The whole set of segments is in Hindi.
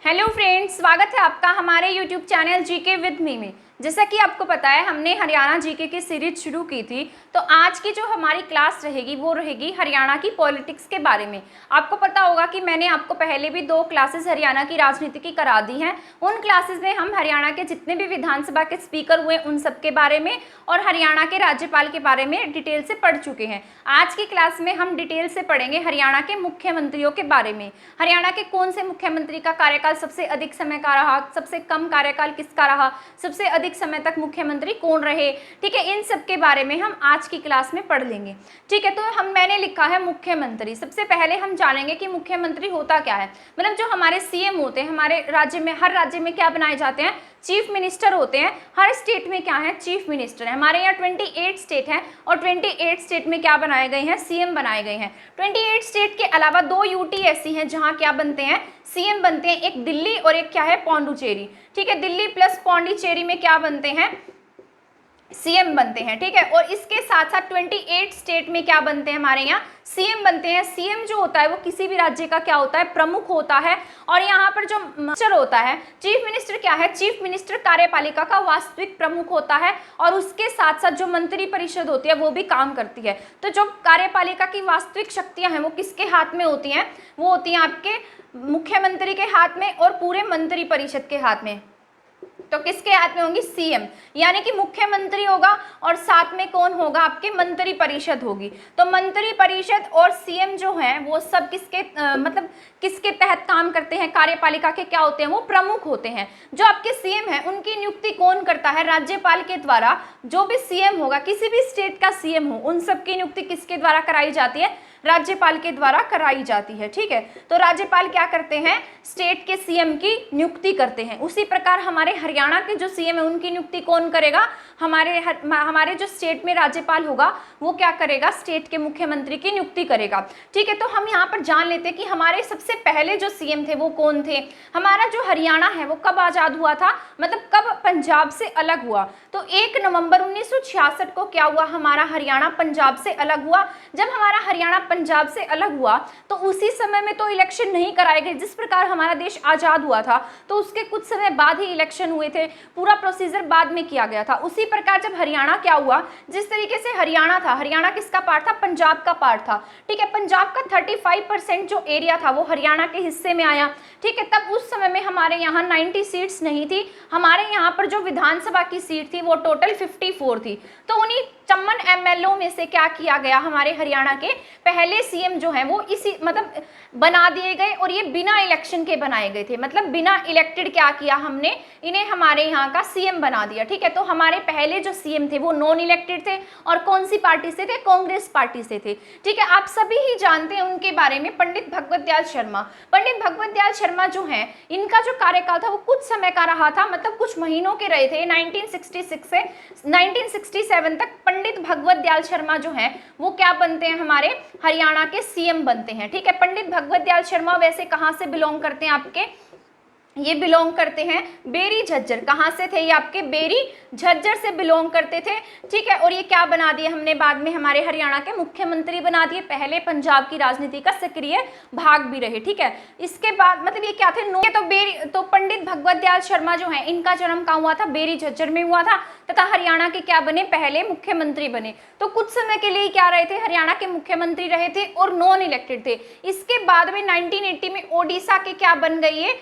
हेलो फ्रेंड्स, स्वागत है आपका हमारे YouTube channel GK with me में। जैसा कि आपको पता है, हमने हरियाणा जीके की सीरीज शुरू की थी। तो आज की जो हमारी क्लास रहेगी वो रहेगी हरियाणा की पॉलिटिक्स के बारे में। आपको पता होगा कि मैंने आपको पहले भी 2 क्लासेस हरियाणा की राजनीति की करा दी हैं। उन क्लासेस में हम हरियाणा के जितने भी विधानसभा के स्पीकर हुए उन सब के बारे में और हरियाणा के राज्यपाल के बारे में डिटेल से पढ़ चुके हैं। आज की क्लास में हम डिटेल से पढ़ेंगे हरियाणा के मुख्यमंत्रियों के बारे में। हरियाणा के कौन से मुख्यमंत्री का कार्यकाल सबसे अधिक समय का रहा, सबसे कम कार्यकाल किसका रहा, सबसे अधिक समय तक मुख्यमंत्री कौन रहे, ठीक है। इन सब के बारे में हम आज की क्लास में पढ़ लेंगे, ठीक है। तो मैंने लिखा है मुख्यमंत्री। सबसे पहले हम जानेंगे कि मुख्यमंत्री होता क्या है। मतलब जो हमारे सीएम होते हैं हमारे राज्य में, हर राज्य में क्या बनाए जाते हैं, चीफ मिनिस्टर होते हैं। हर स्टेट में क्या है, चीफ मिनिस्टर है। हमारे यहाँ 28 स्टेट हैं और 28 स्टेट में क्या बनाए गए हैं, सीएम बनाए गए हैं। 28 स्टेट के अलावा 2 यूटी ऐसी हैं जहाँ क्या बनते हैं, सीएम बनते हैं। एक दिल्ली और एक क्या है, पौंडुचेरी, ठीक है। दिल्ली प्लस पौंडुचेरी में क्या बनते हैं, सीएम बनते हैं, ठीक है। और इसके साथ साथ 28 स्टेट में क्या बनते हैं, हमारे यहाँ सीएम बनते हैं। सीएम जो होता है वो किसी भी राज्य का क्या होता है, प्रमुख होता है। और यहाँ पर जो मिनिस्टर होता है, चीफ मिनिस्टर क्या है, चीफ मिनिस्टर कार्यपालिका का वास्तविक प्रमुख होता है। और उसके साथ साथ जो मंत्री परिषद होती है वो भी काम करती है। तो जो कार्यपालिका की वास्तविक शक्तियां हैं वो किसके हाथ में होती हैं, वो होती हैं आपके मुख्यमंत्री के हाथ में और पूरे मंत्री परिषद के हाथ में। तो किसके हाथ में होंगी, सीएम, यानी कि मुख्यमंत्री होगा और साथ में कौन होगा, आपके मंत्री परिषद होगी। तो मंत्री परिषद और सीएम जो है वो सब किसके मतलब किसके तहत काम करते हैं, कार्यपालिका के क्या होते हैं, वो प्रमुख होते हैं। जो आपके सीएम है उनकी नियुक्ति कौन करता है, राज्यपाल के द्वारा। जो भी सीएम होगा, किसी भी स्टेट का सीएम हो, उन सब की नियुक्ति किसके द्वारा कराई जाती है, राज्यपाल के द्वारा कराई जाती है, ठीक है। तो राज्यपाल क्या करते हैं, स्टेट के सीएम की नियुक्ति करते हैं। उसी प्रकार हमारे हरियाणा के जो सीएम है उनकी नियुक्ति कौन करेगा, हमारे जो स्टेट में राज्यपाल होगा वो क्या करेगा, स्टेट के मुख्यमंत्री की नियुक्ति करेगा, ठीक है। तो हम यहाँ पर जान लेते हैं कि हमारे सबसे पहले जो सीएम थे वो कौन थे। हमारा जो हरियाणा है वो कब आजाद हुआ था, मतलब कब पंजाब से अलग हुआ। तो 1 नवंबर 1966 को क्या हुआ, हमारा हरियाणा पंजाब से अलग हुआ। जब हमारा हरियाणा पंजाब से अलग हुआ तो उसी समय में तो इलेक्शन नहीं कराए गए। जिस प्रकार हमारा देश आजाद हुआ था तो उसके कुछ समय बाद ही इलेक्शन हुए थे, पूरा प्रोसीजर बाद में किया गया था। उसी प्रकार जब हरियाणा क्या हुआ, जिस तरीके से हरियाणा था, हरियाणा किसका पार्ट था, पंजाब का पार्ट था, ठीक है। पंजाब का 35% जो एरिया था वो हरियाणा के हिस्से में आया, ठीक है। तब उस समय में हमारे यहाँ 90 सीट्स नहीं थी। हमारे यहाँ पर जो विधानसभा की सीट थी वो टोटल 54 थी। तो उन्हीं 54 एमएलओ में से क्या किया गया, हमारे हरियाणा के पहले सीएम जो हैं वो इसी मतलब बना दिए गए। और ये बिना इलेक्शन के बनाए गए थे, मतलब बिना इलेक्टेड क्या किया हमने, इन्हें हमारे यहाँ का सीएम बना दिया, ठीक है। तो हमारे पहले जो सीएम थे वो नॉन इलेक्टेड थे और कौन सी पार्टी से थे, कांग्रेस पार्टी से थे, ठीक है। आप सभी ही जानते हैं उनके बारे में, पंडित भगवत दयाल शर्मा। पंडित भगवत दयाल शर्मा जो हैं, इनका जो कार्यकाल था वो कुछ समय का रहा था, मतलब कुछ महीनों के रहे थे। 1966 से 1967 तक पंडित भगवत दयाल शर्मा जो हैं वो क्या बनते हैं, हमारे हरियाणा के सीएम बनते हैं, ठीक है। पंडित भगवत दयाल शर्मा वैसे कहाँ से बिलोंग करते हैं, आपके ये बिलोंग करते हैं बेरी झज्जर। कहाँ से थे ये, आपके बेरी झज्जर से बिलोंग करते थे, ठीक है। और ये क्या बना दिए हमने बाद में, हमारे हरियाणा के मुख्यमंत्री बना दिए। पहले पंजाब की राजनीति का सक्रिय भाग भी रहे, ठीक है। इसके बाद मतलब ये क्या थे, तो पंडित भगवत दयाल शर्मा जो है इनका जन्म कहाँ हुआ था, बेरी झज्जर में हुआ था तथा हरियाणा के क्या बने, पहले मुख्यमंत्री बने। तो कुछ समय के लिए क्या रहे थे, हरियाणा के मुख्यमंत्री रहे थे और नॉन इलेक्टेड थे। इसके बाद में 1980 में ओडिशा के क्या बन गई है,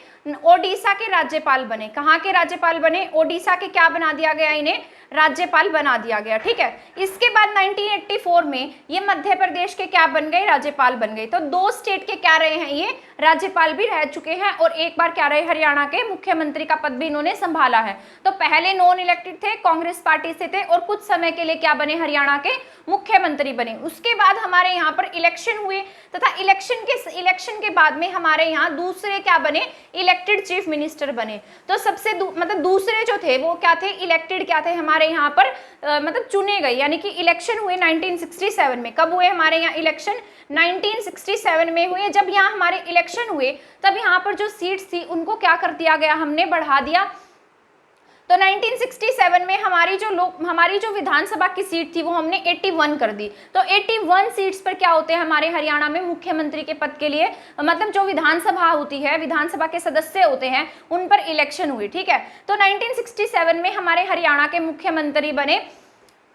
ओडिशा के राज्यपाल बने। कहाँ के राज्यपाल बने, ओडिशा के क्या बना दिया गया, इन्हें राज्यपाल बना दिया गया, ठीक है। इसके बाद 1984 में ये मध्य प्रदेश के क्या बन गए, राज्यपाल बन गए। तो 2 स्टेट के क्या रहे हैं, ये राज्यपाल भी रह चुके हैं और एक बार क्या रहे, हरियाणा के मुख्यमंत्री का पद भी इन्होंने संभाला है। तो पहले नॉन इलेक्टेड थे, कांग्रेस पार्टी से थे और कुछ समय के लिए क्या बने, हरियाणा के मुख्यमंत्री बने। उसके बाद हमारे यहाँ पर इलेक्शन हुए तथा इलेक्शन के बाद में हमारे यहाँ दूसरे क्या बने, इलेक्टेड चीफ मिनिस्टर बने। तो सबसे मतलब दूसरे जो थे वो क्या थे, इलेक्टेड क्या थे, हमारे यहाँ पर मतलब चुने गए, यानी कि इलेक्शन हुए 1967 में। कब हुए हमारे यहाँ इलेक्शन, 1967 में हुए। जब यहाँ हमारे इलेक्शन हुए तब यहाँ पर जो सीट्स थी उनको क्या कर दिया गया, हमने बढ़ा दिया। तो 1967 में हमारी जो विधानसभा की सीट थी वो हमने 81 कर दी। तो 81 सीट्स पर क्या होते हैं हमारे हरियाणा में मुख्यमंत्री के पद के लिए, मतलब जो विधानसभा होती है, विधानसभा के सदस्य होते हैं, उन पर इलेक्शन हुई। ठीक है, तो 1967 में हमारे हरियाणा के मुख्यमंत्री बने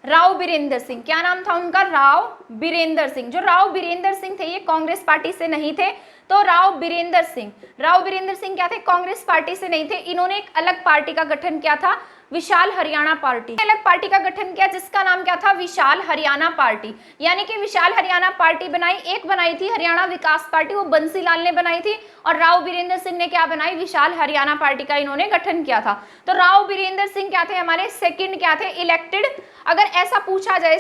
राव बीरेंद्र सिंह। क्या नाम था उनका? राव बीरेंद्र सिंह। जो राव बीरेंद्र सिंह थे ये कांग्रेस पार्टी से नहीं थे। तो राव बीरेंद्र सिंह क्या थे? कांग्रेस पार्टी से नहीं थे। इन्होंने एक अलग पार्टी का गठन किया था, विशाल हरियाणा पार्टी। अलग पार्टी का गठन किया जिसका नाम क्या था? विशाल हरियाणा पार्टी। यानी कि विशाल हरियाणा पार्टी बनाई थी हरियाणा विकास पार्टी, वो बंसी लाल ने बनाई थी, और राव बीरेंद्र सिंह ने क्या बनाई? विशाल हरियाणा पार्टी का इन्होंने गठन किया था। तो राव बीरेंद्र सिंह क्या थे? हमारे सेकंड क्या थे? इलेक्टेड। अगर ऐसा पूछा जाए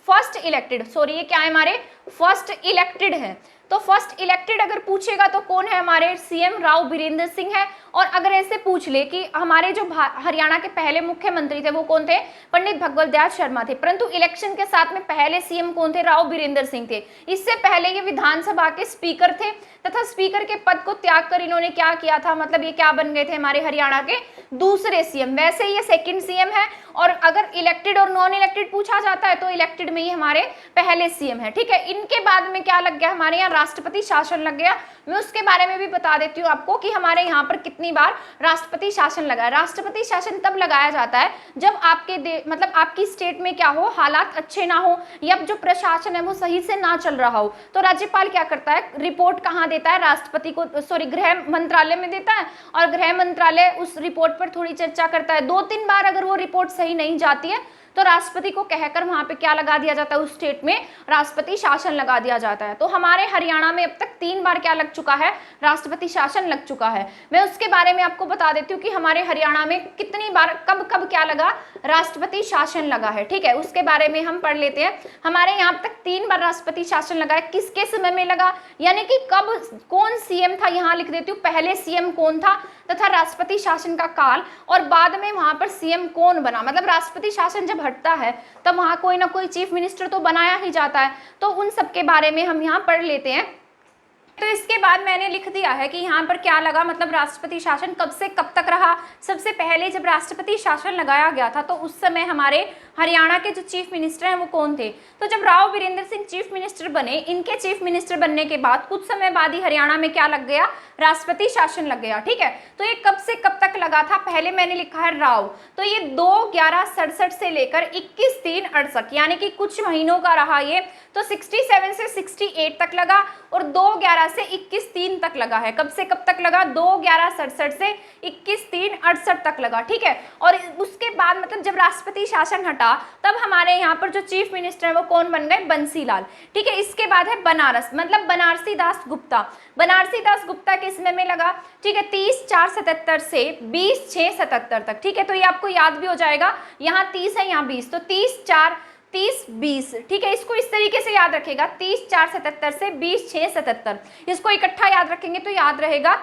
फर्स्ट इलेक्टेड, सॉरी ये क्या है? हमारे फर्स्ट इलेक्टेड है। तो फर्स्ट इलेक्टेड अगर पूछेगा तो कौन है? हमारे सीएम राव बीरेंद्र सिंह है। और अगर ऐसे पूछ ले कि हमारे जो हरियाणा के पहले मुख्यमंत्री थे वो कौन थे? पंडित भगवत दयाल शर्मा थे। परंतु इलेक्शन के साथ में पहले सीएम कौन थे? राव बीरेंद्र सिंह थे। इससे पहले ये विधानसभा के स्पीकर थे, तथा स्पीकर के पद को त्याग कर इन्होंने क्या किया था? मतलब ये क्या बन गए थे? हमारे हरियाणा के दूसरे सीएम। वैसे ये सेकंड सीएम है, और अगर इलेक्टेड और नॉन इलेक्टेड पूछा जाता है तो इलेक्टेड में ही हमारे पहले सीएम है। ठीक है, इनके बाद में क्या लग गया? हमारे यहाँ राष्ट्रपति शासन लग गया। मैं उसके बारे में भी बता देती हूँ आपको कि हमारे यहाँ पर कितनी बार राष्ट्रपति शासन लगा है। राष्ट्रपति शासन तब लगाया जाता है जब मतलब आपकी स्टेट में क्या हो, हालात अच्छे ना हो, या जो प्रशासन है वो सही से ना चल रहा हो। तो राज्यपाल क्या करता है? रिपोर्ट कहाँ देता है? राष्ट्रपति को, सॉरी गृह मंत्रालय में देता है, और गृह मंत्रालय उस रिपोर्ट पर थोड़ी चर्चा करता है। 2-3 बार अगर वो रिपोर्ट सही नहीं जाती है तो राष्ट्रपति को कहकर वहां पे क्या लगा दिया जाता है? उस स्टेट में राष्ट्रपति शासन लगा दिया जाता है। तो हमारे हरियाणा में अब तक 3 बार क्या लग चुका है? राष्ट्रपति शासन लग चुका है। मैं उसके बारे में आपको बता देती हूँ कि हमारे हरियाणा में कितनी बार, कब कब क्या लगा? राष्ट्रपति शासन लगा है। ठीक है, उसके बारे में हम पढ़ लेते हैं। हमारे यहाँ तक 3 बार राष्ट्रपति शासन लगा है। किसके समय में लगा, यानी कि कब, कौन सीएम था? यहाँ लिख देती हूँ, पहले सीएम कौन था, तथा राष्ट्रपति शासन का काल, और बाद में वहां पर सीएम कौन बना। मतलब राष्ट्रपति शासन जब हटता है तब वहां कोई ना कोई चीफ मिनिस्टर तो बनाया ही जाता है। तो उन सब के बारे में हम यहाँ पढ़ लेते हैं। तो इसके बाद मैंने लिख दिया है कि यहाँ पर क्या लगा, मतलब राष्ट्रपति शासन कब से कब तक रहा। सबसे पहले जब राष्ट्रपति शासन लगाया गया था तो उस समय हमारे हरियाणा के जो चीफ मिनिस्टर हैं वो कौन थे? तो जब राव बीरेंद्र सिंह चीफ मिनिस्टर बने, इनके चीफ मिनिस्टर बनने के बाद कुछ समय बाद ही हरियाणा में क्या लग गया? राष्ट्रपति शासन लग गया। ठीक है, तो ये कब से कब तक लगा था? पहले मैंने लिखा है राव, तो ये 2/11/67 से लेकर 21/3/68, यानी कि कुछ महीनों का रहा ये। तो 67 से 68 तक लगा, और 2/11 से 21/3 तक लगा है। कब से कब तक लगा? 2/11/67 से 21/3/68 तक लगा। ठीक है, और उसके बाद मतलब जब राष्ट्रपति शासन हटा तब हमारे यहाँ पर जो चीफ मिनिस्टर है वो कौन बन गए? बंसी लाल। ठीक है, इसके बाद है बनारस, मतलब बनारसी दास गुप्ता। बनारसी दास गुप्ता के समय में लगा। ठीक है, 30/4/77 से 20/6/77 तक। ठीक है, तो ये आपको याद भी हो जाएगा, यहाँ 30 है, यहाँ 20, तो 30/4/30/20। ठीक है, इसको इस तरीके से याद रखेगा, 30/4/77 से 20/6/77। इसको इकट्ठा याद रखेंगे तो याद रहेगा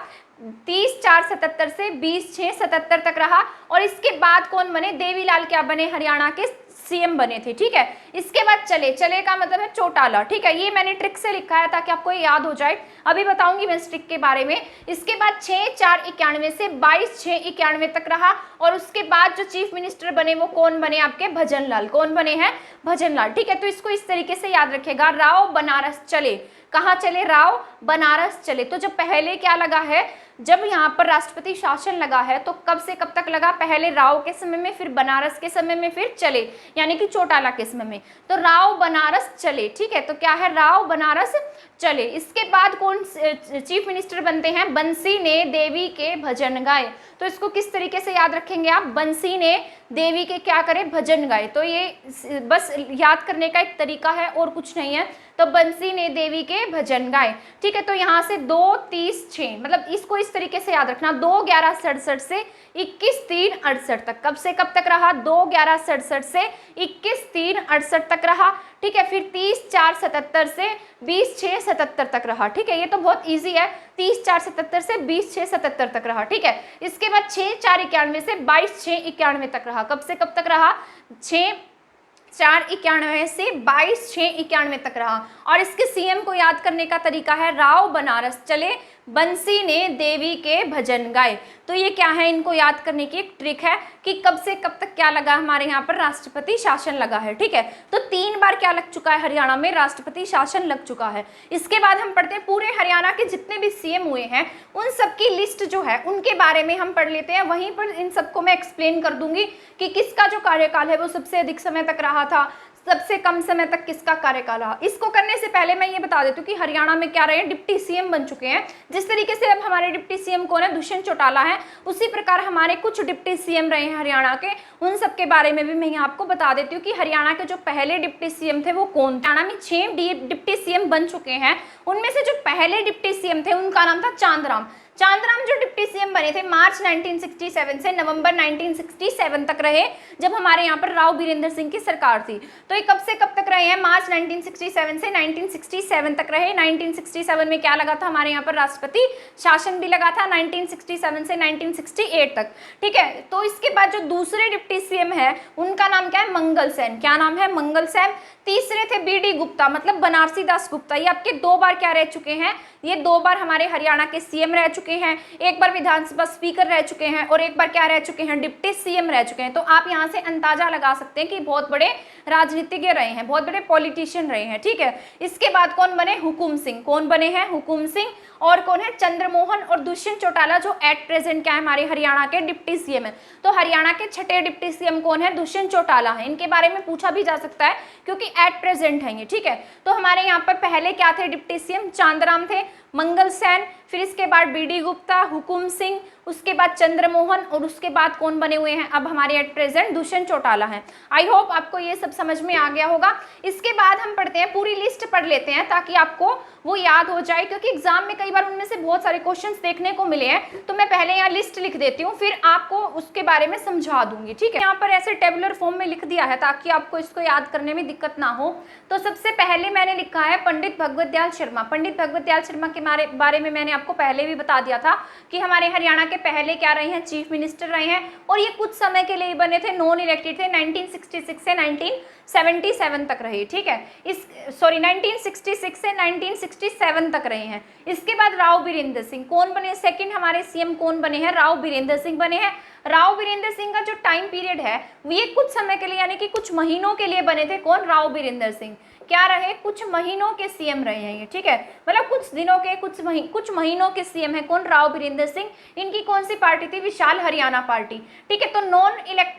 30/4/77 से 20/6/77 तक रहा। और इसके बाद कौन बने? देवीलाल क्या बने? हरियाणा के सीएम बने थे। ठीक है, इसके बाद चले का मतलब है चौटाला। ठीक है, ये मैंने ट्रिक से लिखा है ताकि आपको ये याद हो जाए। अभी बताऊंगी मैं इस ट्रिक के बारे में। इसके बाद 6/4/91 से 22/6/91 तक रहा, और उसके बाद जो चीफ मिनिस्टर बने वो कौन बने? आपके भजनलाल। कौन बने हैं? भजनलाल। ठीक है, तो इसको इस तरीके से याद रखेगा, राव बनारस चले। कहाँ चले? राव बनारस चले। तो जब पहले क्या लगा है, जब यहाँ पर राष्ट्रपति शासन लगा है तो कब से कब तक लगा? पहले राव के समय में, फिर बनारस के समय में, फिर चले यानी कि चौटाला के समय में। तो राव बनारस चले। ठीक है, तो क्या है? राव बनारस चले। इसके बाद कौन चीफ मिनिस्टर बनते हैं? बंसी ने देवी के भजन गाए। तो इसको किस तरीके से याद रखेंगे आप? बंसी ने देवी के क्या करे? भजन गाए। तो ये बस याद करने का एक तरीका है और कुछ नहीं है। तो बंसी ने देवी के भजन गाए। ठीक है, तो यहाँ से 2/30/6, मतलब इसको इस तरीके से याद रखना, 2/11/67 से 21/3/68 तक। कब से कब तक रहा? 2/11/67 से 21/3/68 तक रहा। ठीक है, फिर 30/4/77 से 20/6/77 तक रहा। ठीक है, ये तो बहुत इजी है, 30/4/77 से 20/6/77 तक रहा। ठीक है, इसके बाद 6/4/91 से 22/6/91 तक रहा। कब से कब तक रहा? 6/4/91 से 22/6/91 तक रहा। और इसके सीएम को याद करने का तरीका है, राव बनारस चले बंसी ने देवी के भजन गाए। तो ये क्या है, इनको याद करने की एक ट्रिक है कि कब से कब तक क्या लगा हमारे यहाँ पर राष्ट्रपति शासन लगा है। ठीक है, तो 3 बार क्या लग चुका है, हरियाणा में राष्ट्रपति शासन लग चुका है। इसके बाद हम पढ़ते हैं पूरे हरियाणा के जितने भी सीएम हुए हैं उन सबकी लिस्ट जो है उनके बारे में हम पढ़ लेते हैं। वहीं पर इन सबको मैं एक्सप्लेन कर दूंगी कि किसका जो कार्यकाल है वो सबसे अधिक समय तक रहा था, सबसे कम समय तक किसका कार्यकाल रहा। इसको करने से पहले मैं ये बता देती हूँ कि हरियाणा में क्या रहे हैं, डिप्टी सीएम बन चुके हैं। जिस तरीके से अब हमारे डिप्टी सीएम कौन है, दुष्यंत चौटाला है, उसी प्रकार हमारे कुछ डिप्टी सीएम रहे हैं हरियाणा के, उन सब के बारे में भी मैं यहाँ आपको बता देती हूँ कि हरियाणा के जो पहले डिप्टी सीएम थे वो कौन थे। हरियाणा में 6 डिप्टी सीएम बन चुके हैं। उनमें से जो पहले डिप्टी सीएम थे उनका नाम था चांदराम। चांदराम जो डिप्टी सीएम बने थे मार्च 1967 से नवंबर 1967 तक रहे, जब हमारे यहाँ पर राव बीरेंद्र सिंह की सरकार थी। तो ये कब से कब तक रहे हैं, मार्च 1967 से 1967 तक रहे। 1967 में क्या लगा था, हमारे यहाँ पर राष्ट्रपति शासन भी लगा था 1967 से 1968 तक। ठीक है, तो इसके बाद जो दूसरे डिप्टी सीएम है उनका नाम क्या है, मंगल सेन। क्या नाम है, मंगल सेन। तीसरे थे बीडी गुप्ता, मतलब बनारसी दास गुप्ता। ये आपके 2 बार क्या रह चुके हैं, ये 2 बार हमारे हरियाणा के सीएम रह चुके हैं। एक बार विधानसभा स्पीकर रह चुके हैं और एक बार क्या रह चुके हैं, डिप्टी सीएम रह चुके हैं। तो आप यहाँ से अंदाजा लगा सकते हैं कि बहुत बड़े राजनीतिज्ञ रहे हैं, बहुत बड़े पॉलिटिशियन रहे हैं। ठीक है, इसके बाद कौन बने, हुकुम सिंह। कौन बने हैं, हुकुम सिंह। और कौन है, चंद्रमोहन और दुष्यंत चौटाला, जो एट प्रेजेंट क्या है, हमारे हरियाणा के डिप्टी सीएम है। तो हरियाणा के 6ठे डिप्टी सीएम कौन है, दुष्यंत चौटाला है। इनके बारे में पूछा भी जा सकता है क्योंकि एट प्रेजेंट है ये। ठीक है, तो हमारे यहाँ पर पहले क्या थे डिप्टी सीएम, चांदराम थे, मंगल सेन, फिर इसके बाद बीडी गुप्ता, हुकुम सिंह, उसके बाद चंद्रमोहन और उसके बाद कौन बने हुए हैं अब हमारे एट प्रेजेंट, दुष्यंत चौटाला हैं। आई होप आपको ये सब समझ में आ गया होगा। इसके बाद हम पढ़ते हैं, पूरी लिस्ट पढ़ लेते हैं ताकि आपको वो याद हो जाए, क्योंकि एग्जाम में कई बार उनमें से बहुत सारे क्वेश्चंस देखने को मिले हैं। तो मैं पहले यहाँ लिस्ट लिख देती हूँ, फिर आपको उसके बारे में समझा दूंगी। ठीक है, यहाँ पर ऐसे टेबुलर फॉर्म में लिख दिया है ताकि आपको इसको याद करने में दिक्कत ना हो। तो सबसे पहले मैंने लिखा है पंडित भगवत दयाल शर्मा। पंडित भगवत दयाल शर्मा के बारे में मैंने आपको पहले भी बता दिया था कि हमारे हरियाणा के पहले क्या रहे हैं, चीफ मिनिस्टर रहे हैं, और ये कुछ समय के लिए बने थे, नॉन इलेक्टेड थे। 1966 से 1977 तक रहे। ठीक है, 1966 से 1967 तक रहे हैं। इसके बाद राव बीरेंद्र सिंह कौन बने, सेकंड हमारे सीएम कौन बने हैं, राव बीरेंद्र सिंह बने हैं। राव बीरेंद्र सिंह का जो टाइम पीरियड है ये कुछ समय के लिए यानी कि कुछ महीनों के लिए बने थे। कौन, राव बीरेंद्र सिंह क्या रहे, कुछ महीनों के सीएम रहे हैं ये। ठीक है, मतलब कुछ दिनों के, कुछ महीनों के सीएम है। कौन, राव बीरेंद्र सिंह। इनकी कौन सी पार्टी थी, विशाल हरियाणा पार्टी। ठीक है, तो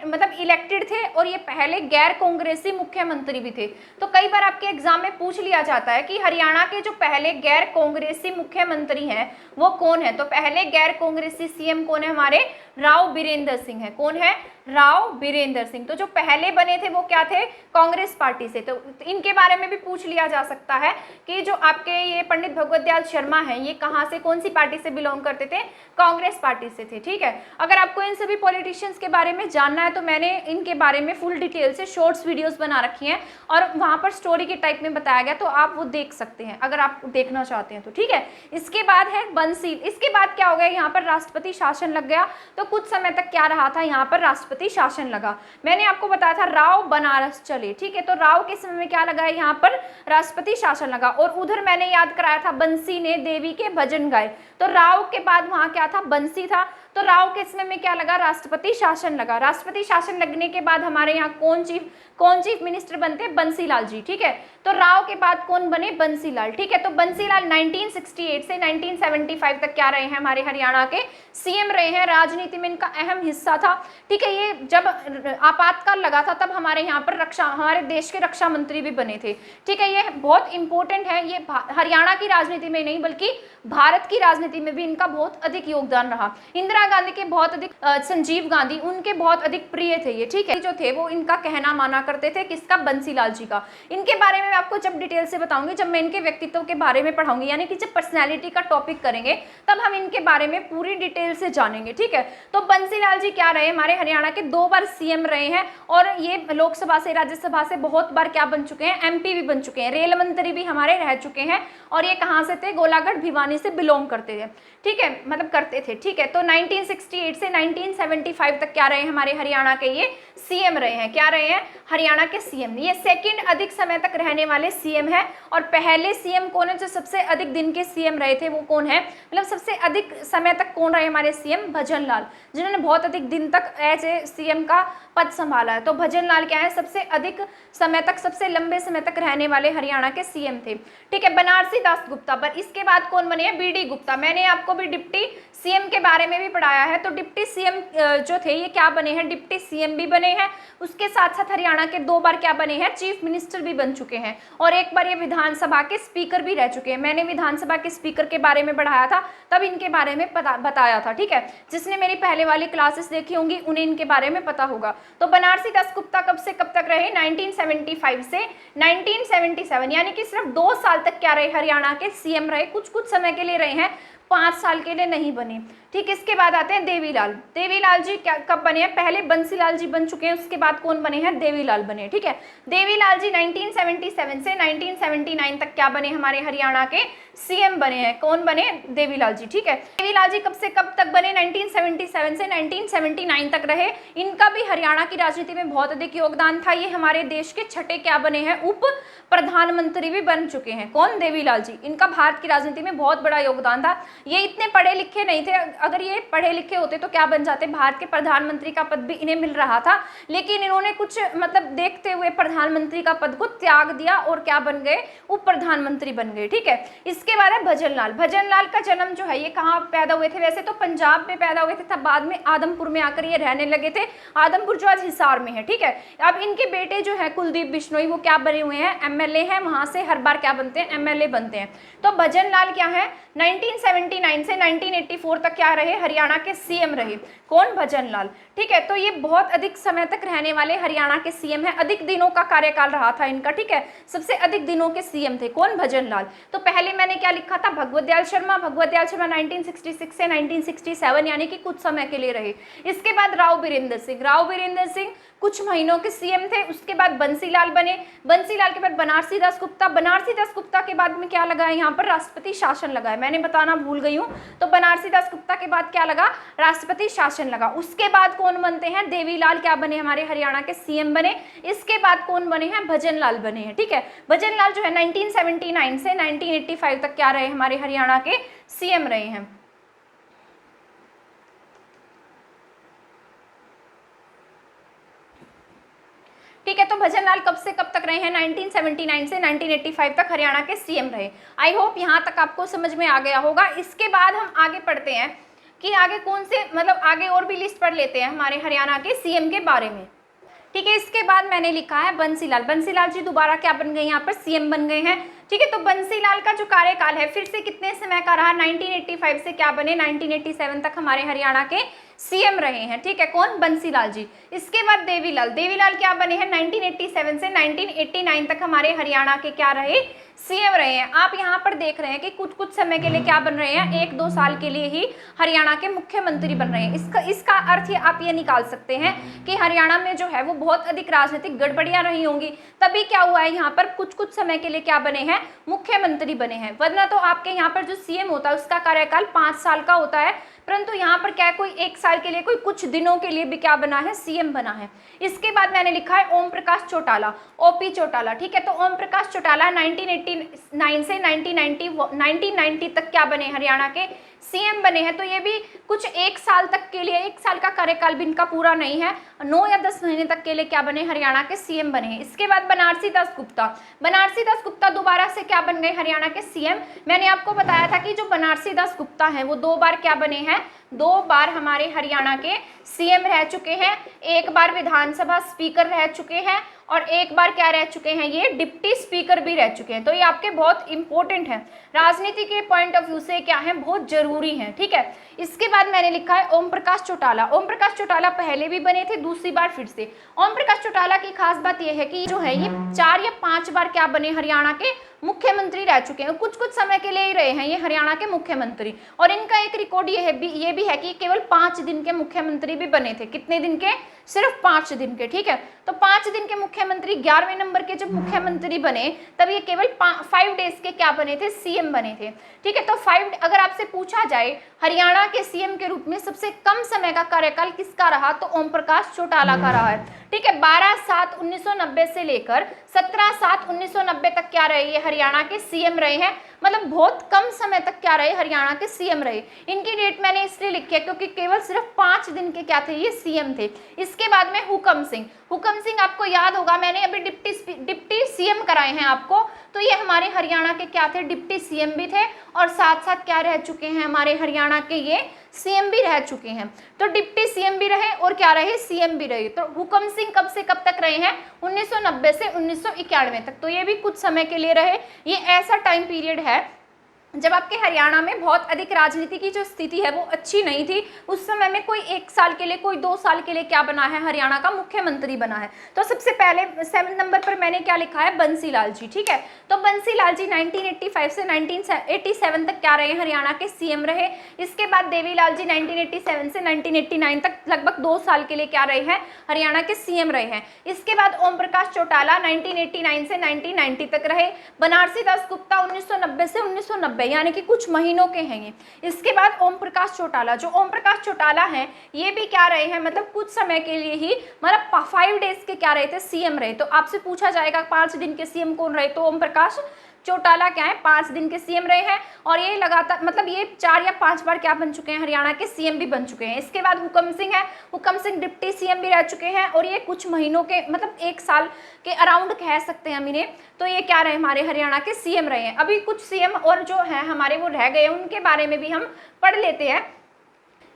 मतलब इलेक्टेड थे और ये पहले गैर कांग्रेसी मुख्यमंत्री भी थे। तो कई बार आपके एग्जाम में पूछ लिया जाता है कि हरियाणा के जो पहले गैर कांग्रेसी मुख्यमंत्री हैं वो कौन है। तो पहले गैर कांग्रेसी सीएम कौन है, हमारे राव बीरेंद्र सिंह है। कौन है, राव बीरेंद्र सिंह। तो जो पहले बने थे वो क्या थे, कांग्रेस पार्टी से। तो इनके बारे में भी पूछ लिया जा सकता है कि जो आपके ये पंडित भगवत दयाल शर्मा हैं ये कहाँ से, कौन सी पार्टी से बिलोंग करते थे, कांग्रेस पार्टी से थे। ठीक है, अगर आपको इन सभी पॉलिटिशियंस के बारे में जानना है तो मैंने इनके बारे में फुल डिटेल से शॉर्ट्स वीडियोस बना रखी हैं और वहाँ पर स्टोरी के टाइप में बताया गया, तो आप वो देख सकते हैं अगर आप देखना चाहते हैं तो। ठीक है, इसके बाद है बंसी। इसके बाद क्या हो गया, यहाँ पर राष्ट्रपति शासन लग गया। तो कुछ समय तक क्या रहा था, यहाँ पर राष्ट्रपति शासन लगा। मैंने आपको बताया था राव बनारस चले। ठीक है, तो राव के समय में क्या लगा है, यहाँ पर राष्ट्रपति शासन लगा। और उधर मैंने याद कराया था बंसी ने देवी के भजन गाए। तो राव के बाद वहां क्या था, बंसी था। तो राव के समय में क्या लगा, राष्ट्रपति शासन लगा। राष्ट्रपति शासन लगने के बाद हमारे यहाँ कौन चीफ मिनिस्टर बनते, बंसीलाल जी। ठीक है, तो राव के बाद कौन बने, बंसीलाल। ठीक है, तो बंसीलाल 1968 से 1975 तक क्या रहे हैं, हमारे हरियाणा के सीएम रहे हैं। राजनीति में इनका अहम हिस्सा था। ठीक है, ये जब आपातकाल लगा था तब हमारे यहाँ पर हमारे देश के रक्षा मंत्री भी बने थे। ठीक है, ये बहुत इंपॉर्टेंट है। ये हरियाणा की राजनीति में नहीं बल्कि भारत की राजनीति में भी इनका बहुत अधिक योगदान रहा। इंदिरा गांधी के बहुत अधिक, संजीव गांधी उनके बहुत अधिक प्रिय थे ये। ठीक है, जो थे वो इनका कहना माना करते थे, किसका, बंसीलाल जी का। इनके बारे में मैं आपको जब डिटेल से बताऊंगी, जब मैं इनके व्यक्तित्व के बारे में पढ़ाऊंगी, यानी कि जब पर्सनैलिटी का टॉपिक करेंगे तब हम इनके बारे में पूरी डिटेल से जानेंगे। ठीक है, तो बंसीलाल जी क्या रहे, हमारे हरियाणा के 2 बार सीएम रहे हैं और ये लोकसभा से, राज्यसभा से बहुत बार क्या बन चुके हैं, एमपी भी बन चुके हैं। रेल मंत्री भी हमारे रह चुके हैं और ये कहाँ से थे, गोलाघाट भिवानी से बिलोंग करते थे। ठीक है, मतलब करते थे। ठीक है, तो 1968 से 1975 तक क्या रहे हमारे हरियाणा के ये सीएम रहे हैं। क्या रहे हैं? हरियाणा के सीएम। ये सेकंड अधिक समय तक रहने वाले सीएम है। और पहले सीएम कौन है जो सबसे अधिक दिन के सीएम रहे थे, वो कौन है? मतलब सबसे अधिक समय तक कौन रहे हमारे सीएम? भजन लाल, जिन्होंने बहुत अधिक दिन तक एज ए सीएम का पद संभाला है। तो भजन लाल क्या है? सबसे अधिक समय तक, सबसे लंबे समय तक रहने वाले हरियाणा के सीएम थे। ठीक है। बनारसी दास गुप्ता, पर इसके बाद कौन बने हैं? बीडी गुप्ता। मैंने आपको भी डिप्टी सीएम के बारे में भी पढ़ाया है। तो डिप्टी सीएम जो थे ये क्या बने हैं? डिप्टी सीएम भी बने हैं। उसके साथ साथ हरियाणा के 2 बार क्या बने हैं? चीफ मिनिस्टर भी बन चुके हैं। और एक बार ये विधानसभा के स्पीकर भी रह चुके हैं। मैंने विधानसभा के स्पीकर के बारे में पढ़ाया था, तब इनके बारे में बताया था। ठीक है। जिसने मेरी पहले वाली क्लासेस देखी होंगी उन्हें इनके बारे में पता होगा। तो बनारसी दास गुप्ता कब से कब तक रहे? 1975 से 1977, यानी कि सिर्फ 2 साल तक क्या रहे? हरियाणा के सीएम रहे। कुछ कुछ समय के लिए रहे हैं, 5 साल के लिए नहीं बने। ठीक। इसके बाद आते हैं देवीलाल। देवीलाल जी क्या कब बने हैं? पहले बंसीलाल जी बन चुके हैं, उसके बाद कौन बने हैं? देवीलाल बने। ठीक है। देवीलाल जी 1977 से 1979 तक क्या बने? हमारे हरियाणा के सीएम बने हैं। कौन बने? देवीलाल जी। ठीक है। देवीलाल जी कब से कब तक बने? 1977 से 1979 तक रहे। इनका भी हरियाणा की राजनीति में बहुत अधिक योगदान था। ये हमारे देश के 6ठे क्या बने हैं? उप प्रधानमंत्री भी बन चुके हैं। कौन? देवीलाल जी। इनका भारत की राजनीति में बहुत बड़ा योगदान था। ये इतने पढ़े लिखे नहीं थे। अगर ये पढ़े लिखे होते तो क्या बन जाते? भारत के प्रधानमंत्री का पद भी इन्हें मिल रहा था, लेकिन इन्होंने कुछ मतलब देखते हुए प्रधानमंत्री का पद को त्याग दिया और क्या बन गए? उप प्रधानमंत्री बन गए। ठीक है। इसके बाद है भजन लाल। भजन लाल का जन्म जो है ये कहाँ पैदा हुए थे? वैसे तो पंजाब में पैदा हुए थे, तब बाद में आदमपुर में आकर ये रहने लगे थे। आदमपुर जो आज हिसार में है। ठीक है। अब इनके बेटे जो है कुलदीप बिश्नोई, वो क्या बने हुए हैं? एमएलए हैं। वहां से हर बार क्या बनते हैं? एमएलए बनते हैं। तो भजन लाल क्या है? 1979 से 1984 तक क्या रहे? हरियाणा के सीएम रहे। कौन? भजन लाल। ठीक है। तो ये बहुत अधिक समय तक रहने वाले हरियाणा के सीएम है। अधिक दिनों का कार्यकाल रहा था इनका। ठीक है। सबसे अधिक दिनों के सीएम थे। कौन? भजन लाल। तो पहले मैंने क्या लिखा था? भगवत दयाल शर्मा। भगवत दयाल शर्मा 1966 से 1967 यानी कि कुछ समय के लिए रहे। इसके बाद राव बीरेंद्र सिंह। राव बीरेंद्र सिंह कुछ महीनों के सीएम थे। उसके बाद बंसीलाल बने। बंसीलाल के बाद बनारसी दास गुप्ता। बनारसी दास गुप्ता के बाद में क्या लगा है? यहाँ पर राष्ट्रपति शासन लगा है। मैंने बताना भूल गई हूँ। तो बनारसी दास गुप्ता के बाद क्या लगा? राष्ट्रपति शासन लगा। उसके बाद कौन बनते हैं? देवीलाल क्या बने? हमारे हरियाणा के सीएम बने। इसके बाद कौन बने हैं? भजन लाल बने हैं। ठीक है। भजन लाल जो है 1979 से 1985 तक क्या रहे? हमारे हरियाणा के सीएम रहे हैं। ठीक है। तो भजन लाल कब से कब तक रहे हैं? 1979 से 1985 तक हरियाणा के सीएम रहे। आई होप यहाँ तक आपको समझ में आ गया होगा। इसके बाद हम आगे पढ़ते हैं कि आगे कौन से, मतलब आगे और भी लिस्ट पढ़ लेते हैं हमारे हरियाणा के सीएम के बारे में। ठीक है। इसके बाद मैंने लिखा है बंसीलाल। बंसीलाल जी दोबारा क्या बन गए? यहाँ पर सीएम बन गए हैं। ठीक है। तो बंसीलाल का जो कार्यकाल है फिर से कितने समय का रहा? 1985 से क्या बने? 1987 तक हमारे हरियाणा के सीएम रहे हैं। ठीक है। कौन? बंसीलाल जी। इसके बाद देवीलाल। देवीलाल क्या बने हैं? 1987 से 1989 तक हमारे हरियाणा के क्या रहे? सीएम रहे हैं। आप यहाँ पर देख रहे हैं कि कुछ कुछ समय के लिए क्या बन रहे हैं? 1-2 साल के लिए ही हरियाणा के मुख्यमंत्री बन रहे हैं। इसका अर्थ आप ये निकाल सकते हैं कि हरियाणा में जो है वो बहुत अधिक राजनीतिक गड़बड़ियां रही होंगी, तभी क्या हुआ है? यहाँ पर कुछ कुछ समय के लिए क्या बने हैं? मुख्यमंत्री बने हैं। वरना तो आपके यहाँ पर जो सीएम होता है उसका कार्यकाल 5 साल का होता है, परंतु यहाँ पर क्या है? कोई 1 साल के लिए, कोई कुछ दिनों के लिए भी क्या बना है? सीएम बना है। इसके बाद मैंने लिखा है ओम प्रकाश चौटाला, ओपी चौटाला। ठीक है। तो ओम प्रकाश चौटाला 1989 से 1990 तक क्या बने? हरियाणा के सीएम बने हैं। तो ये भी कुछ 1 साल तक के लिए, 1 साल का कार्यकाल भी इनका पूरा नहीं है, 9 या 10 महीने तक के लिए क्या बने? हरियाणा के सीएम बने हैं। इसके बाद बनारसी दास गुप्ता। बनारसी दास गुप्ता दोबारा से क्या बन गए? हरियाणा के सीएम। मैंने आपको बताया था कि जो बनारसी दास गुप्ता हैं वो 2 बार क्या बने हैं? 2 बार हमारे हरियाणा के सीएम रह चुके हैं। 1 बार विधानसभा स्पीकर रह चुके हैं और 1 बार क्या रह चुके हैं? ये डिप्टी स्पीकर भी रह चुके हैं। तो ये आपके बहुत इंपॉर्टेंट है, राजनीति के पॉइंट ऑफ व्यू से क्या है? बहुत जरूरी है। ठीक है। इसके बाद मैंने लिखा है ओम प्रकाश चौटाला। ओम प्रकाश चौटाला पहले भी बने थे, दूसरी बार फिर से। ओम प्रकाश चौटाला की खास बात यह है कि जो है ये 4 या 5 बार क्या बने? हरियाणा के मुख्यमंत्री रह चुके हैं। कुछ कुछ समय के लिए ही रहे हैं ये हरियाणा के मुख्यमंत्री। और इनका एक रिकॉर्ड ये भी है कि केवल 5 दिन के मुख्यमंत्री भी बने थे। कितने दिन के? सिर्फ 5 दिन के, ठीक है। तो 5 दिन के मुख्यमंत्री 11वें नंबर के जब मुख्यमंत्री बने तब ये केवल 5 डेज के क्या बने थे, सीएम बने थे, ठीक है। तो 5, अगर आपसे पूछा जाए हरियाणा के सीएम के रूप में सबसे कम समय का कार्यकाल किसका रहा, तो ओम प्रकाश चौटाला का रहा है, ठीक है। 12/7/1990 से लेकर 17/7/1990 तक क्या रहे, ये हरियाणा के सीएम रहे हैं, मतलब बहुत कम समय तक क्या रहे, हरियाणा के सीएम रहे। इनकी डेट मैंने इसलिए लिखी है क्योंकि केवल सिर्फ 5 दिन के क्या थे, ये सीएम थे। इसके बाद में हुकम सिंह आपको याद होगा, मैंने अभी डिप्टी सीएम कराए हैं आपको, तो ये हमारे हरियाणा के क्या थे, डिप्टी सीएम भी थे और साथ साथ क्या रह चुके हैं, हमारे हरियाणा के ये सीएम भी रह चुके हैं। तो डिप्टी सीएम भी रहे और क्या रहे, सीएम भी रहे। तो हुकम सिंह कब से कब तक रहे हैं, 1990 से 1991 तक, तो ये भी कुछ समय के लिए रहे। ये ऐसा टाइम पीरियड है जब आपके हरियाणा में बहुत अधिक राजनीति की जो स्थिति है वो अच्छी नहीं थी। उस समय में कोई 1 साल के लिए, कोई 2 साल के लिए क्या बना है, हरियाणा का मुख्यमंत्री बना है। तो सबसे पहले 7 नंबर पर मैंने क्या लिखा है, बंसी लाल जी, ठीक है। तो बंसी लाल जी 1985 से 1987 तक क्या रहे, हरियाणा के सीएम रहे। इसके बाद देवी लाल जी 1987 से 1989 तक लगभग 2 साल के लिए क्या रहे हैं, हरियाणा के सीएम रहे हैं। इसके बाद ओम प्रकाश चौटाला 1989 से 1990 तक रहे। बनारसी दास गुप्ता 1990 से 1990, यानी कि कुछ महीनों के हैं ये। इसके बाद ओम प्रकाश चौटाला, जो ओम प्रकाश चौटाला हैं ये भी क्या रहे हैं, मतलब कुछ समय के लिए ही, मतलब 5 डेज के क्या रहे थे, सीएम रहे। तो आपसे पूछा जाएगा 5 दिन के सीएम कौन रहे, तो ओम प्रकाश चौटाला क्या है, 5 दिन के सीएम रहे हैं और ये लगातार, मतलब ये 4 या 5 बार क्या बन चुके हैं, हरियाणा के सीएम भी बन चुके हैं। इसके बाद हुकम सिंह है, हुकम सिंह डिप्टी सीएम भी रह चुके हैं और ये कुछ महीनों के, मतलब 1 साल के अराउंड कह सकते हैं हम इन्हें। तो ये क्या रहे, हमारे हरियाणा के सीएम रहे हैं। अभी कुछ सीएम और जो है हमारे वो रह गए, उनके बारे में भी हम पढ़ लेते हैं।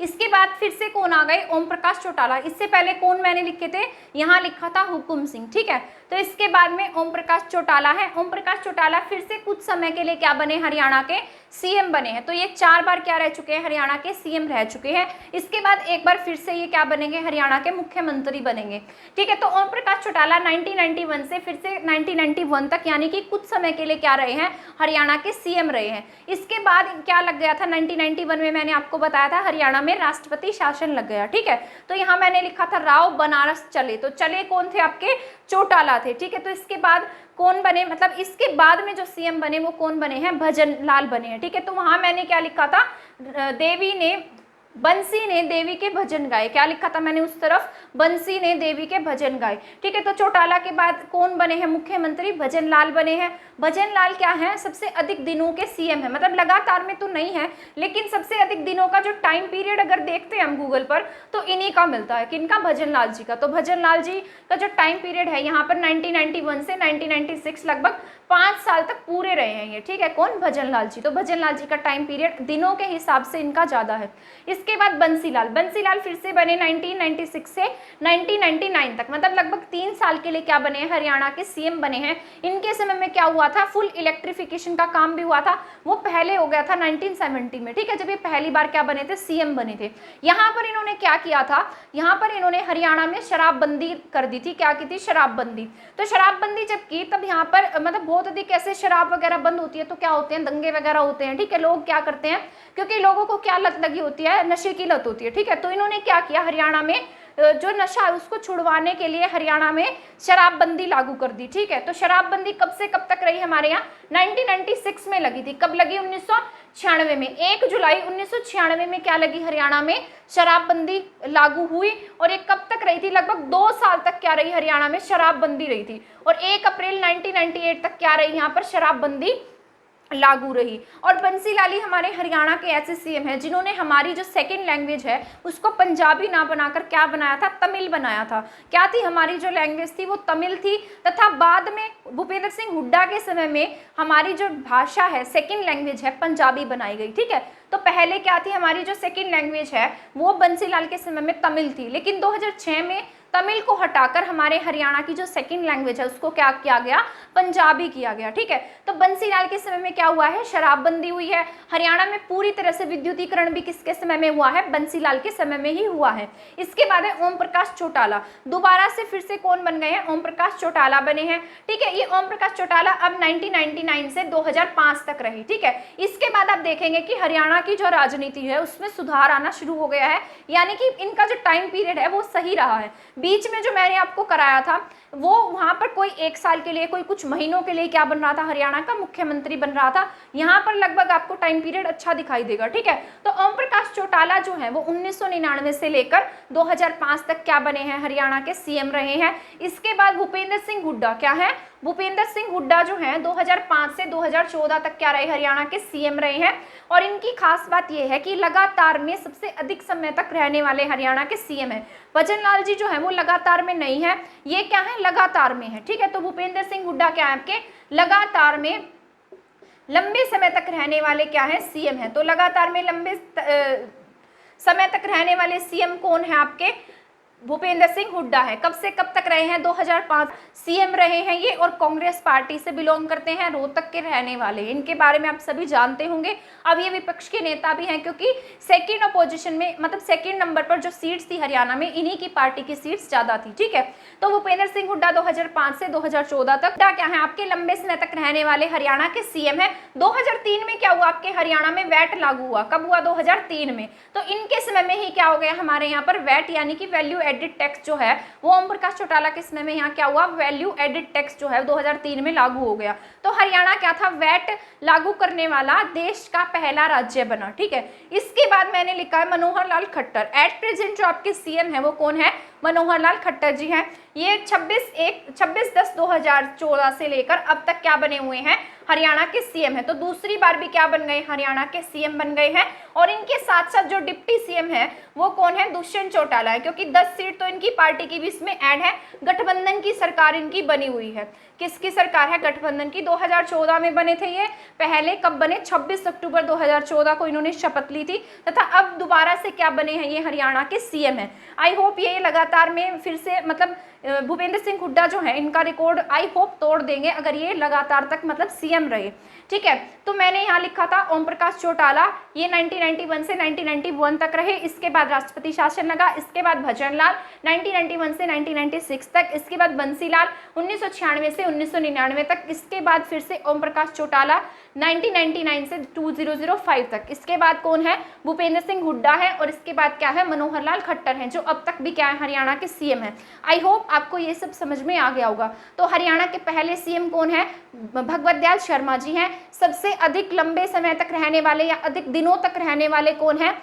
इसके बाद फिर से कौन आ गए, ओम प्रकाश चौटाला। इससे पहले कौन मैंने लिखे थे, यहाँ लिखा था हुकुम सिंह, ठीक है। तो इसके बाद में ओम प्रकाश चौटाला है। ओम प्रकाश चौटाला फिर से कुछ समय के लिए क्या बने, हरियाणा के सीएम बने हैं। तो ये 4 बार क्या रह चुके हैं, हरियाणा के सीएम रह चुके हैं। इसके बाद एक बार फिर से ये क्या बनेंगे, हरियाणा के मुख्यमंत्री बनेंगे, ठीक है। तो ओम प्रकाश चौटाला 1991 से फिर से 1991 तक, यानी कि कुछ समय के लिए क्या रहे हैं, हरियाणा के सीएम रहे हैं। इसके बाद क्या लग गया था, 1991 में मैंने आपको बताया था हरियाणा में राष्ट्रपति शासन लग गया, ठीक है। तो यहाँ मैंने लिखा था राव बनारस चले, तो चले कौन थे, आपके चौटाला थे, ठीक है। तो इसके बाद कौन बने, मतलब इसके बाद में जो सीएम बने वो कौन बने हैं, भजन लाल बने हैं, ठीक है। तो वहां मैंने क्या लिखा था, बंसी ने देवी के भजन गाए, क्या लिखा था मैंने उस तरफ, बंसी ने देवी के भजन गाए, ठीक है। तो चौटाला के बाद कौन बने हैं मुख्यमंत्री, भजन लाल बने हैं। भजन लाल क्या है, सबसे अधिक दिनों के सीएम है, मतलब लगातार में तो नहीं है लेकिन सबसे अधिक दिनों का जो टाइम पीरियड अगर देखते हैं हम गूगल पर तो इन्हीं का मिलता है, किनका, भजन लाल जी का। तो भजन लाल जी का जो टाइम पीरियड है यहाँ पर 1991 से 1996 लगभग 5 साल तक पूरे रहे हैं ये, ठीक है। कौन, भजन लाल जी। तो भजन लाल जी का टाइम पीरियड दिनों के हिसाब से इनका ज्यादा है। इसके बाद बंसीलाल फिर से बने 1996 से 1999 तक, मतलब लगभग 3 साल के लिए क्या बने हैं, हरियाणा के सीएम बने हैं। इनके समय में क्या हुआ था, फुल इलेक्ट्रिफिकेशन का काम भी हुआ था, वो पहले हो गया था 1970 में, ठीक है, जब ये पहली बार क्या बने थे, सीएम बने थे। यहाँ पर इन्होंने क्या किया था, यहाँ पर इन्होंने हरियाणा में शराबबंदी कर दी थी, क्या की थी, शराबबंदी। तो शराबबंदी जब की तब यहाँ पर मतलब बहुत अधिक ऐसे शराब वगैरह बंद होती है तो क्या होते हैं, दंगे वगैरह होते हैं, ठीक है। लोग क्या करते हैं, क्योंकि लोगों को क्या लत लगी होती है, नशे की लत होती है, ठीक है। तो इन्होंने क्या किया, हरियाणा में जो नशा है उसको छुड़वाने के लिए हरियाणा में शराबबंदी लागू कर दी, ठीक है। तो शराबबंदी कब से कब तक रही हमारे यहाँ, 1996 में लगी थी। कब लगी, 1996 में, 1 जुलाई 1996 में क्या लगी, हरियाणा में शराबबंदी लागू हुई। और ये कब तक रही थी, लगभग 2 साल तक क्या रही, हरियाणा में शराबबंदी रही थी। और 1 अप्रैल 1998 तक क्या रही, यहाँ पर शराबबंदी लागू रही। और बंसीलाल हमारे हरियाणा के ऐसे सीएम हैं जिन्होंने हमारी जो सेकंड लैंग्वेज है उसको पंजाबी ना बनाकर क्या बनाया था, तमिल बनाया था। क्या थी हमारी जो लैंग्वेज थी वो तमिल थी, तथा बाद में भूपेंद्र सिंह हुड्डा के समय में हमारी जो भाषा है, सेकंड लैंग्वेज है, पंजाबी बनाई गई, ठीक है। तो पहले क्या थी, हमारी जो सेकंड लैंग्वेज है वो बंसीलाल के समय में तमिल थी, लेकिन 2006 में तमिल को हटाकर हमारे हरियाणा की जो सेकंड लैंग्वेज है उसको क्या किया गया, पंजाबी किया गया, ठीक है। तो बंसीलाल के समय में क्या हुआ है, शराबबंदी हुई है। हरियाणा में पूरी तरह से विद्युतीकरण भी किसके समय में हुआ है, बंसीलाल के समय में ही हुआ है। इसके बाद है ओम प्रकाश चौटाला, दोबारा से फिर से कौन बन गए हैं, ओम प्रकाश चौटाला बने हैं, ठीक है। ये ओम प्रकाश चौटाला अब 1999 से 2005 तक रही, ठीक है। इसके बाद आप देखेंगे कि हरियाणा की जो राजनीति है उसमें सुधार आना शुरू हो गया है, यानी कि इनका जो टाइम पीरियड है वो सही रहा है। बीच में जो मैंने आपको कराया था वो वहाँ पर कोई 1 साल के लिए, कोई कुछ महीनों के लिए क्या बन रहा था, हरियाणा का मुख्यमंत्री बन रहा था। यहाँ पर लगभग आपको टाइम पीरियड अच्छा दिखाई देगा, ठीक है। तो ओम प्रकाश चौटाला जो है वो 1999 से लेकर 2005 तक क्या बने हैं, हरियाणा के सीएम रहे हैं। इसके बाद भूपेंद्र सिंह हुड्डा क्या है, भूपेंद्र सिंह हुड्डा जो है 2005 से 2014 तक क्या रहे, हरियाणा के सीएम रहे हैं। और इनकी खास बात यह है कि लगातार में सबसे अधिक समय तक रहने वाले हरियाणा के सीएम हैं। भजन लाल जी जो है वो लगातार में नहीं है, ये क्या है, लगातार में है, ठीक है। तो भूपेंद्र सिंह हुड्डा क्या है आपके लगातार में लंबे समय तक रहने वाले क्या है, सीएम है। तो लगातार में लंबे समय तक रहने वाले सीएम कौन है आपके, भूपेंद्र सिंह हुड्डा है। कब से कब तक रहे हैं, 2005 सीएम रहे हैं ये, और कांग्रेस पार्टी से बिलोंग करते हैं, रोहतक के रहने वाले। इनके बारे में आप सभी जानते होंगे। अब ये विपक्ष के नेता भी हैं क्योंकि सेकंड अपोजिशन में, मतलब सेकंड नंबर पर जो सीट्स थी हरियाणा में, इन्हीं की पार्टी की सीट्स ज्यादा थी, ठीक है। तो भूपेंद्र सिंह हुड्डा 2005 से 2014 तक क्या है आपके लंबे समय तक रहने वाले हरियाणा के सीएम है। 2003 में क्या हुआ आपके हरियाणा में, वैट लागू हुआ। कब हुआ, 2003 में। तो इनके समय में ही क्या हो गया हमारे यहाँ पर वैट यानी कि वैल्यू एडिड टैक्स जो है वो ओम प्रकाश चौटाला के समय में यहाँ क्या हुआ, वैल्यू एडिड टैक्स जो है 2003 में लागू हो गया। तो हरियाणा क्या था, वैट लागू करने वाला देश का पहला राज्य बना, ठीक है। इसके बाद मैंने लिखा है मनोहर लाल खट्टर। एट प्रेजेंट जो आपके सीएम है वो कौन है, मनोहर लाल खट्टर जी हैं। ये 26/10/2014 से लेकर अब तक क्या बने हुए हैं, हरियाणा के सीएम है। तो दूसरी बार भी क्या बन गए, हरियाणा के सीएम बन गए हैं। और इनके साथ साथ जो डिप्टी सीएम है वो कौन है, दुष्यंत चौटाला है, क्योंकि 10 सीट तो इनकी पार्टी की भी इसमें ऐड है। गठबंधन की सरकार इनकी बनी हुई है। किसकी सरकार है, गठबंधन की। 2014 में बने थे ये, पहले कब बने, 26 अक्टूबर 2014 को इन्होंने शपथ ली थी, तथा अब दोबारा से क्या बने हैं, ये हरियाणा के सीएम है। आई होप ये लगातार में फिर से, मतलब भूपेंद्र सिंह हुड्डा जो है इनका रिकॉर्ड आई होप तोड़ देंगे अगर ये लगातार तक मतलब सीएम रहे, ठीक है। तो मैंने यहाँ लिखा था ओम प्रकाश चौटाला, ये 1991 से 1991 तक रहे। इसके बाद राष्ट्रपति शासन लगा। इसके बाद भजन लाल 1991 से 1996 तक। इसके बाद बंसी लाल 1996 से 1999 तक। इसके बाद फिर से ओम प्रकाश चौटाला 1999 से 2005 तक। इसके बाद कौन है, भूपेंद्र सिंह हुड्डा है। और इसके बाद क्या है, मनोहर लाल खट्टर हैं, जो अब तक भी क्या है, हरियाणा के सीएम हैं। आई होप आपको ये सब समझ में आ गया होगा। तो हरियाणा के पहले सीएम कौन है, भगवत दयाल शर्मा जी हैं। सबसे अधिक लंबे समय तक रहने वाले या अधिक दिनों तक रहने वाले कौन है,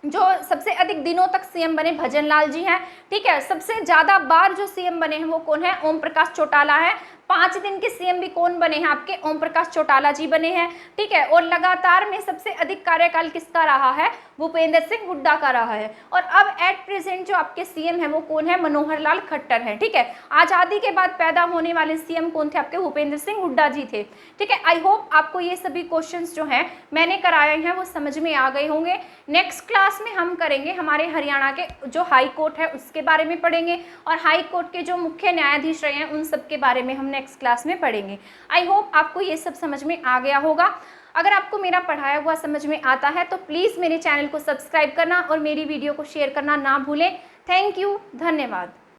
जो सबसे अधिक दिनों तक सीएम बने, भजन लाल जी हैं, ठीक है। सबसे ज्यादा बार जो सीएम बने हैं वो कौन है, ओम प्रकाश चौटाला है। 5 दिन के सीएम भी कौन बने हैं आपके, ओम प्रकाश चौटाला जी बने हैं, ठीक है। और लगातार में सबसे अधिक कार्यकाल किसका रहा है, भूपेंद्र सिंह हुड्डा का रहा है। और अब एट प्रेजेंट जो आपके सीएम है वो कौन है, मनोहर लाल खट्टर है, ठीक है। आजादी के बाद पैदा होने वाले सीएम कौन थे आपके, भूपेंद्र सिंह हुड्डा जी थे, ठीक है। आई होप आपको ये सभी क्वेश्चंस जो हैं मैंने कराए हैं वो समझ में आ गए होंगे। नेक्स्ट क्लास में हम करेंगे हमारे हरियाणा के जो हाई कोर्ट है उसके बारे में पढ़ेंगे, और हाई कोर्ट के जो मुख्य न्यायाधीश रहे हैं उन सब के बारे में हम नेक्स्ट क्लास में पढ़ेंगे। आई होप आपको ये सब समझ में आ गया होगा। अगर आपको मेरा पढ़ाया हुआ समझ में आता है तो प्लीज़ मेरे चैनल को सब्सक्राइब करना और मेरी वीडियो को शेयर करना ना भूलें। थैंक यू, धन्यवाद।